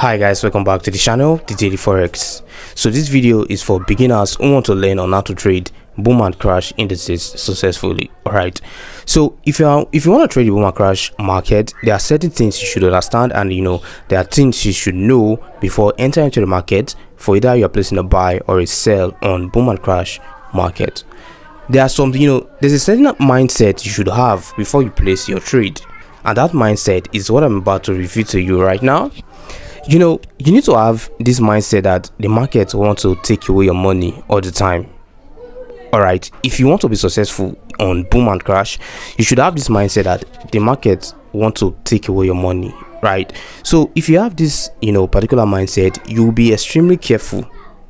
Hi guys, welcome back to the channel, the Daily Forex. So this video is for beginners who want to learn on how to trade boom and crash indices successfully. All right, so if you want to trade the boom and crash market, there are certain things you should understand, and there are things you should know before entering into the market for either you're placing a buy or a sell on boom and crash market. There are some, there's a certain mindset you should have before you place your trade, and that mindset is what I'm about to reveal to you right now. You need to have this mindset that the market wants to take away your money all the time. All right, if you want to be successful on boom and crash, you should have this mindset that the market wants to take away your money, right? So if you have this particular mindset, you'll be extremely careful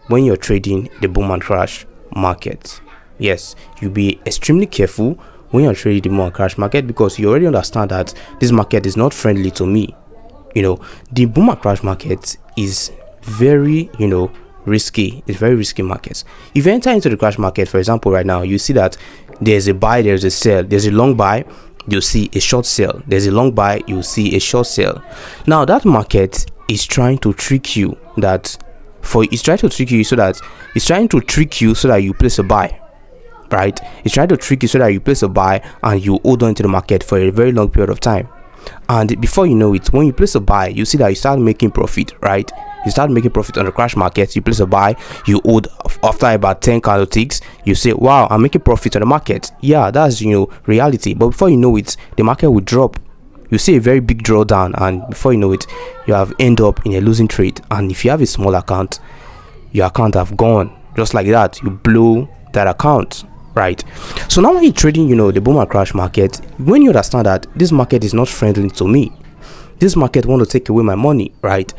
when you're trading the boom and crash market. Yes, you'll be extremely careful when you're trading the boom and crash market, because you already understand that this market is not friendly to me. The boom and crash market is very risky. It's very risky markets. If you enter into the crash market, for example, right now, you see that there's a buy, there's a sell, there's a long buy, you'll see a short sell, there's a long buy, you'll see a short sell. Now that market is trying to trick you so that you place a buy, right? It's trying to trick you so that you place a buy and you hold on to the market for a very long period of time. And before you know it, when you place a buy, you see that you start making profit, right? You start making profit on the crash market. You place a buy, you hold. After about 10 candlesticks, you say, wow, I'm making profit on the market. Yeah, that's reality. But before you know it, the market will drop. You see a very big drawdown, and before you know it, you have end up in a losing trade. And if you have a small account, your account have gone just like that. You blow that account, right? So now when you're trading the boom and crash market, when you understand that this market is not friendly to me, this market want to take away my money, right,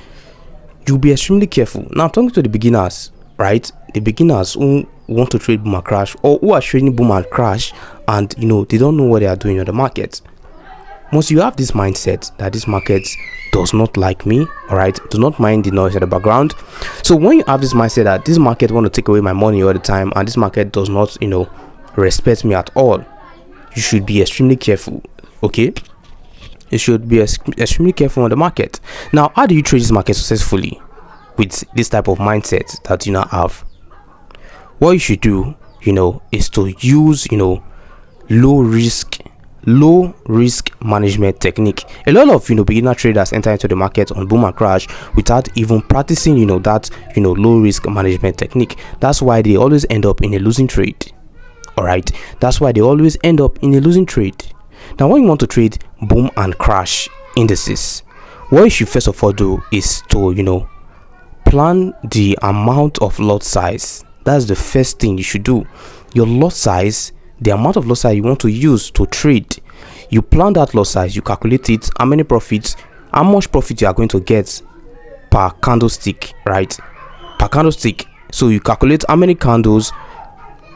you'll be extremely careful. Now I'm talking to the beginners, right? The beginners who want to trade boom and crash, or who are trading boom and crash, and they don't know what they are doing on the market. Once you have this mindset that this market does not like me, all right, do not mind the noise at the background. So when you have this mindset that this market want to take away my money all the time, and this market does not respect me at all, you should be extremely careful. Okay, you should be extremely careful on the market. Now, how do you trade this market successfully with this type of mindset that you now have? What you should do is to use low risk management technique. A lot of beginner traders enter into the market on boom and crash without even practicing that low risk management technique. That's why they always end up in a losing trade. All right, that's why they always end up in a losing trade. Now when you want to trade boom and crash indices, what you should first of all do is to plan the amount of lot size. That's the first thing you should do. Your lot size, the amount of lot size you want to use to trade, you plan that lot size, you calculate it, how much profit you are going to get per candlestick, right? Per candlestick. So you calculate how many candles,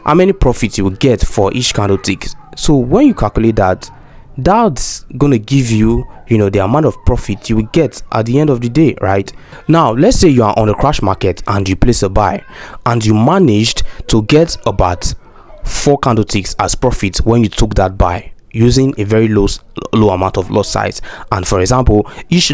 how many profits you will get for each candlestick. So when you calculate that, that's gonna give you the amount of profit you will get at the end of the day, right? Now let's say you are on a crash market and you place a buy, and you managed to get about 4 candlesticks as profit when you took that buy using a very low amount of lot size. And for example, each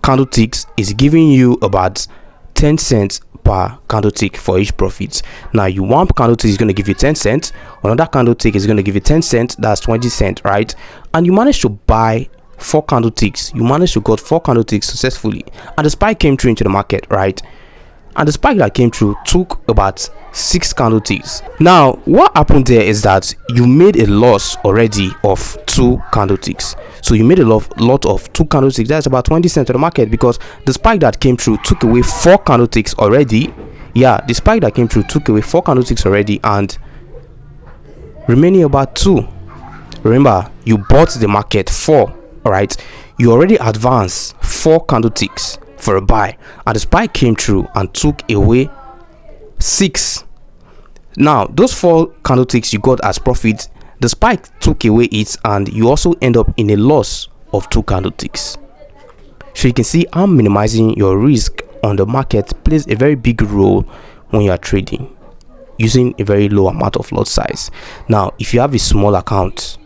candlestick is giving you about 10 cents per candlestick for each profit. Now one candlestick is going to give you 10 cents, another candlestick is going to give you 10 cents, that's 20 cents, right? And you managed to buy 4 candlesticks. You managed to got 4 candlesticks successfully, and the spike came through into the market, right? And the spike that came through took about 6 candlesticks. Now what happened there is that you made a loss already of 2 candlesticks. So you made a lot of 2 candlesticks. That's about 20 cents to the market, because the spike that came through took away 4 candlesticks already. Yeah, the spike that came through took away 4 candlesticks already, and remaining about 2. Remember, you bought the market 4, all right? You already advanced 4 candlesticks for a buy, and the spike came through and took away 6. Now those 4 candlesticks you got as profit, the spike took away it, and you also end up in a loss of 2 candlesticks. So you can see how minimizing your risk on the market plays a very big role when you are trading using a very low amount of lot size. Now if you have a small account,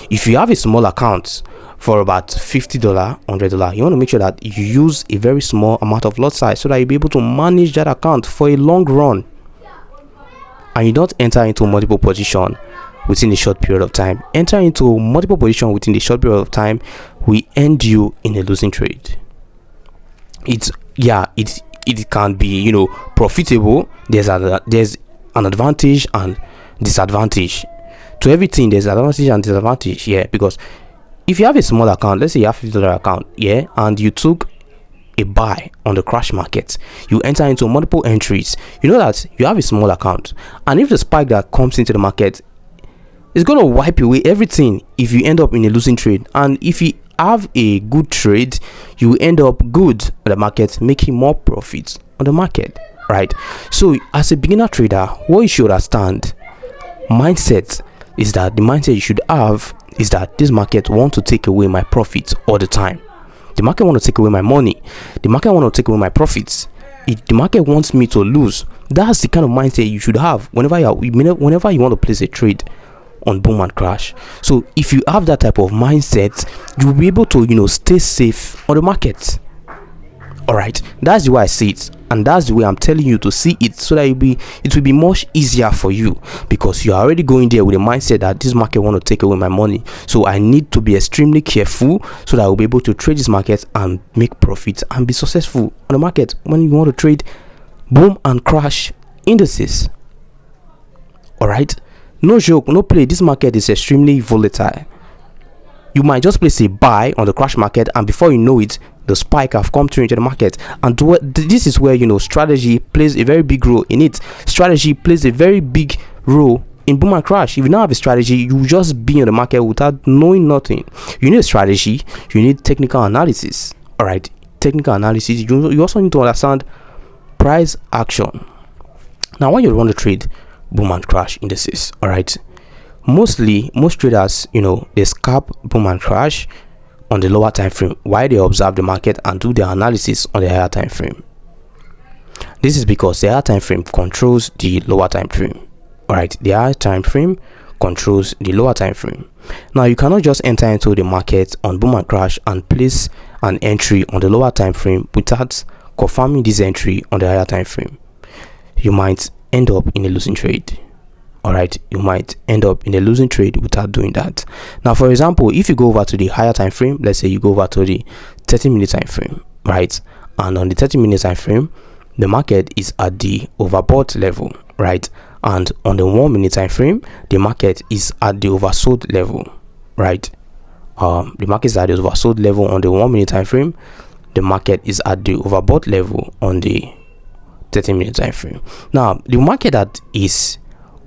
If you have a small account for about $50, $100, you want to make sure that you use a very small amount of lot size so that you'll be able to manage that account for a long run, and you don't enter into multiple position within a short period of time. Enter into multiple position within a short period of time will end you in a losing trade. It can be profitable. There's an advantage and disadvantage to everything. There's advantage and disadvantage, because if you have a small account, let's say you have $50 account, and you took a buy on the crash market, you enter into multiple entries, you know that you have a small account, and if the spike that comes into the market is going to wipe away everything, if you end up in a losing trade. And if you have a good trade, you end up good on the market, making more profits on the market, right? So as a beginner trader, what you should understand mindset is that the mindset you should have is that this market want to take away my profits all the time. The market want to take away my money. The market want to take away my profits. If the market wants me to lose, that's the kind of mindset you should have whenever you want to place a trade on boom and crash. So if you have that type of mindset, you'll be able to stay safe on the market. All right, that's the way I see it, and that's the way I'm telling you to see it, so that it will be much easier for you, because you are already going there with a mindset that this market want to take away my money. So I need to be extremely careful so that I will be able to trade this market and make profits and be successful on the market when you want to trade boom and crash indices. All right, no joke, no play. This market is extremely volatile. You might just place a buy on the crash market, and before you know it, the spike have come through into the market. And this is where strategy plays a very big role in it. Strategy plays a very big role in boom and crash. If you don't have a strategy, you just be on the market without knowing nothing. You need a strategy, you need technical analysis. All right, technical analysis. You also need to understand price action. Now, when you want to trade boom and crash indices, all right, most traders, they scalp boom and crash on the lower time frame while they observe the market and do their analysis on the higher time frame. This is because the higher time frame controls the lower time frame. All right, the higher time frame controls the lower time frame. Now, you cannot just enter into the market on boom and crash and place an entry on the lower time frame without confirming this entry on the higher time frame. You might end up in a losing trade. All right, you might end up in a losing trade without doing that. Now, for example, if you go over to the higher time frame, let's say you go over to the 30-minute time frame, right? And on the 30-minute time frame, the market is at the overbought level, right? And on the 1-minute time frame, the market is at the oversold level, right? The market is at the oversold level on the 1-minute time frame. The market is at the overbought level on the 30-minute time frame. Now, the market that is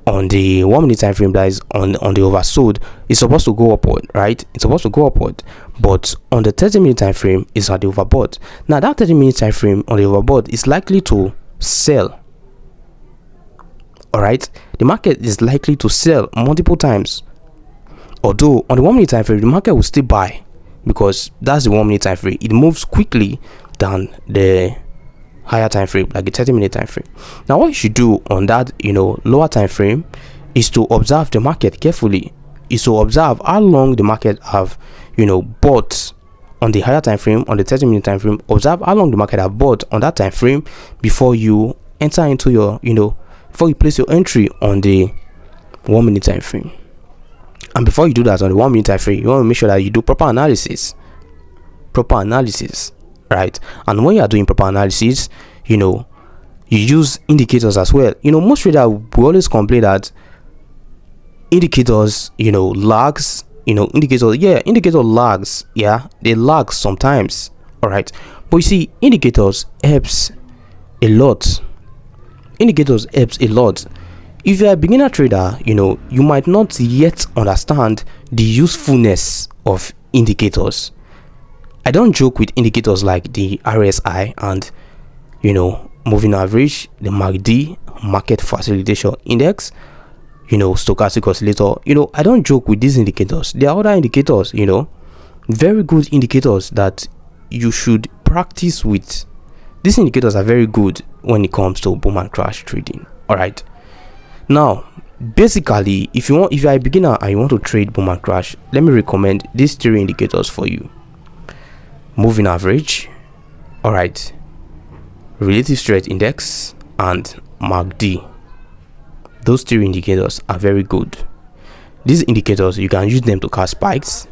on the 1-minute time frame, that is on the oversold, is supposed to go upward, right? It's supposed to go upward, but on the 30-minute time frame is at the overbought. Now, that 30-minute time frame on the overbought is likely to sell. All right, the market is likely to sell multiple times, although on the 1-minute time frame the market will still buy, because that's the 1-minute time frame. It moves quickly than the higher time frame, like the 30-minute time frame. Now, what you should do on that lower time frame is to observe the market carefully, is to observe how long the market have bought on the higher time frame, on the 30-minute time frame. Observe how long the market have bought on that time frame before you enter into your before you place your entry on the 1-minute time frame. And before you do that on the 1-minute time frame, you want to make sure that you do proper analysis, right? And when you are doing proper analysis, you use indicators as well. Most traders will always complain that indicators lags. Indicator lags. They lag sometimes. All right, but you see, indicators helps a lot. If you're a beginner trader, you might not yet understand the usefulness of indicators. I don't joke with indicators like the RSI and moving average, the MACD, market facilitation index, stochastic oscillator. I don't joke with these indicators. There are other indicators, very good indicators that you should practice with. These indicators are very good when it comes to boom and crash trading. All right, now Basically, if you are a beginner and you want to trade boom and crash, let me recommend these three indicators for you: moving average, all right, relative strength index, and MACD. Those three indicators are very good. These indicators, you can use them to catch spikes.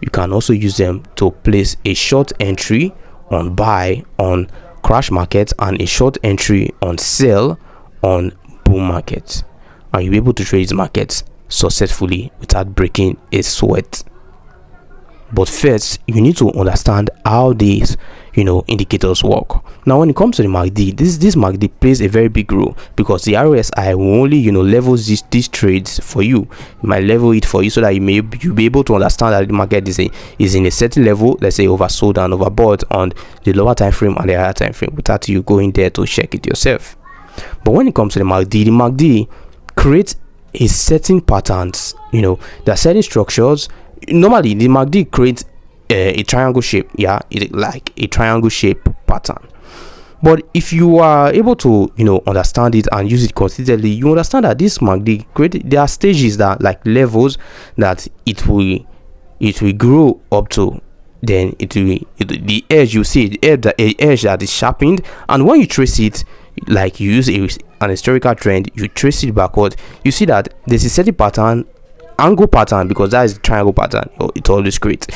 You can also use them to place a short entry on buy on crash market and a short entry on sell on bull market, and you'll be able to trade these markets successfully without breaking a sweat. But first, you need to understand how these indicators work. Now, when it comes to the MACD, this MACD plays a very big role, because the RSI will only levels these trades for you. It might level it for you so that you'll be able to understand that the market is in a certain level, let's say oversold and overbought on the lower time frame and the higher time frame, without you going there to check it yourself. But when it comes to the MACD creates a certain patterns. There are certain structures. Normally the MACD creates a triangle shape, like a triangle shape pattern. But if you are able to understand it and use it consistently, you understand that this MACD there are stages, that like levels that it will grow up to. Then the edge, you see the edge that is sharpened, and when you trace it, like you use an historical trend, you trace it backward, you see that there's a certain pattern, angle pattern, because that is the triangle pattern it always creates.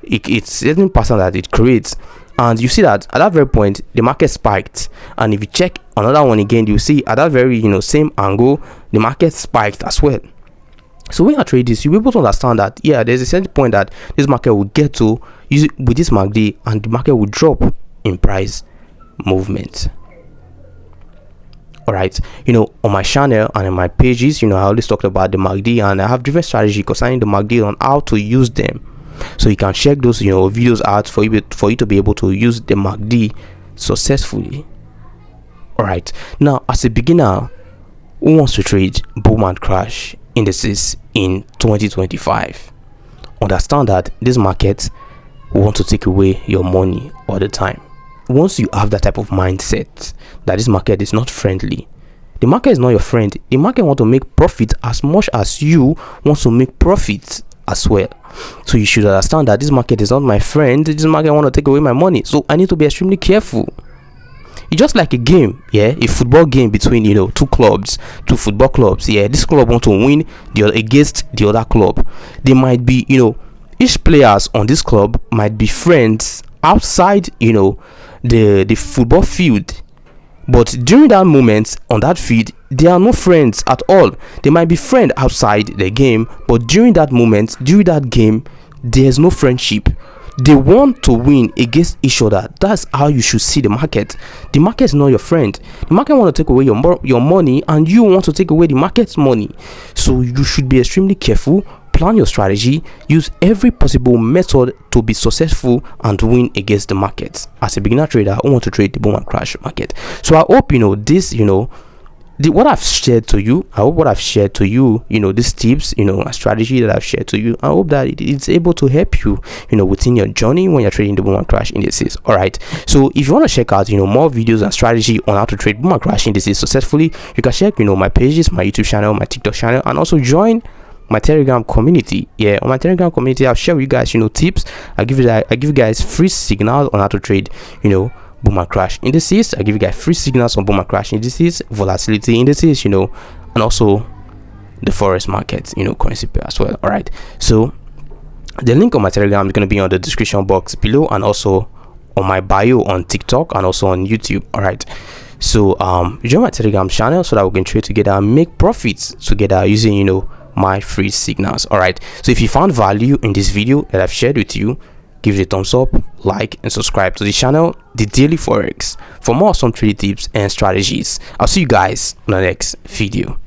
It's certain pattern that it creates, and you see that at that very point the market spiked. And if you check another one again, you see at that very same angle the market spiked as well. So when you trade this, you'll be able to understand that there's a certain point that this market will get to use it with this MACD, and the market will drop in price movement. All right, on my channel and in my pages, I always talked about the MACD, and I have different strategy concerning the MACD on how to use them. So you can check those videos out for you to be able to use the MACD successfully. All right, now as a beginner who wants to trade boom and crash indices in 2025, understand that this market want to take away your money all the time. Once you have that type of mindset that this market is not friendly, the market is not your friend. The market want to make profit as much as you want to make profit as well. So you should understand that this market is not my friend. This market want to take away my money, so I need to be extremely careful. It's just like a game, a football game between two football clubs. This club want to win against the other club. They might be each players on this club might be friends outside the football field, but during that moment on that field they are no friends at all. They might be friends outside the game, but during that moment, during that game, there's no friendship. They want to win against each other. That's how you should see the market. The market is not your friend. The market want to take away your money, and you want to take away the market's money. So you should be extremely careful. Plan your strategy, use every possible method to be successful and win against the market. As a beginner trader, I want to trade the boom and crash market. So I hope this what I've shared to you, these tips, a strategy that I've shared to you, I hope that it's able to help you, within your journey when you're trading the boom and crash indices. All right. So if you want to check out, more videos and strategy on how to trade boom and crash indices successfully, you can check, my pages, my YouTube channel, my TikTok channel, and also join my Telegram community. On my Telegram community, I'll share with you guys, tips. I give you guys free signals on how to trade, boom and crash indices. I give you guys free signals on boom and crash indices, volatility indices, and also the forex market, currency pair as well. All right. So the link on my Telegram is going to be on the description box below, and also on my bio on TikTok and also on YouTube. All right. So join my Telegram channel so that we can trade together and make profits together using my free signals. All right. So if you found value in this video that I've shared with you, give it a thumbs up, like, and subscribe to the channel, The Daily Forex, for more awesome trading tips and strategies. I'll see you guys in the next video.